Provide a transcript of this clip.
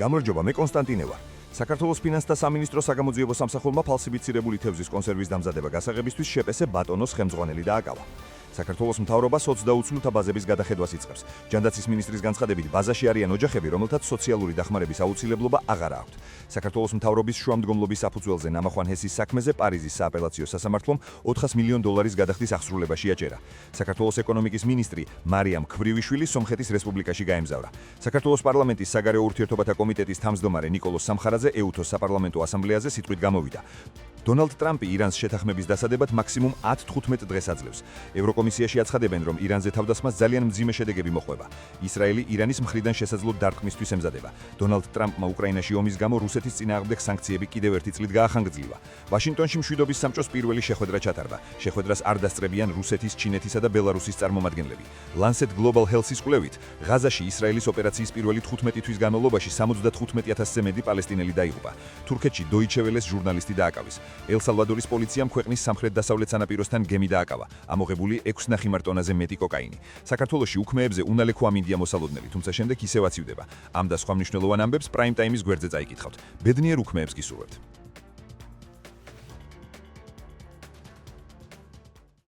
გამარჯობა, მე კონსტანტინე ვარ. საქართველოს ფინანსთა სამინისტროს საგამოძიებო სამსახურმა ფალსიფიცირებული თევზის კონსერვის დამზადება გასაღებისთვის შეპესე ბატონოს ხელმძღვანელი დააკავა. საქართველოს მთავრობას 20 ბაზების გადახედვას იწყებს. ჯანდაცვის მინისტრის განცხადებით, ბაზაში არიან ოჯახები, რომელთაც სოციალური დახმარების აუცილებლობა აღარ აქვთ. საქართველოს მთავრობის შუამდგომლობის საფუძველზე ნამახვან ჰესის საქმეზე პარიზის სააპელაციო სასამართლომ $400 მილიონ აღსრულებას შეაჭერა. საქართველოს ეკონომიკის მინისტრი მარიამ ქვრივიშვილი სომხეთის რესპუბლიკაში გაემგზავრა. საქართველოს პარლამენტის საგარეო ურთიერთობათა კომიტეტის თავმჯდომარე ნიკოლოს სამხარაძე ეუთოს საპარლამენტო ასამბლეაზე სიტყვით გამოვიდა. დონალდ ტრამპი ირანს შეთანხმების დასადებად მაქსიმუმ 10-15 დღეს აძლევს. ევროკომისიაში აცხადებენ, რომ ირანზე თავდასხმას ძალიან მძიმე შედეგები მოყვება. ისრაელი ირანის მხრიდან შესაძლო დარტყმისთვის ემზადება. დონალდ ტრამპმა უკრაინაში ომის გამო რუსეთის წინააღმდეგ სანქციები კიდევ ერთი წლით გაახანგრძლივა. ვაშინგტონში მშვიდობის სამჭოს პირველი შეხვედრა ჩატარდა. შეხვედრას არ დასწრებიან რუსეთის, ჩინეთისა და ბელარუსის წარმომადგენლები. Lancet Global Health-ის კვლევით, ღაზაში ისრაელის ოპერაციის პირველი 15 თვის განმავლობაში 75,000-ზე მეტი პალესტინელი დაიღუპა. თურქეთში Deutsche Welle-ს ჟურნალისტი დააკავეს. ელ-სალვადორის პოლიციამ ქვეყნის სამხრეთ-დასავლეთ სანაპიროსთან გემი დააკავა. ამოღებული 6,5 ტონაზე მეტი კოკაინი. საქართველოში უქმეებზე უნალექო ამინდია მოსალოდნელი, თუმცა შემდეგ ისევ აცივდება. ამ და სხვა მნიშვნელოვან ამბებს პრაიმ ტაიმის გვერდზე წაიკითხავთ. ბედნიერ უქმეებს გისურვებთ.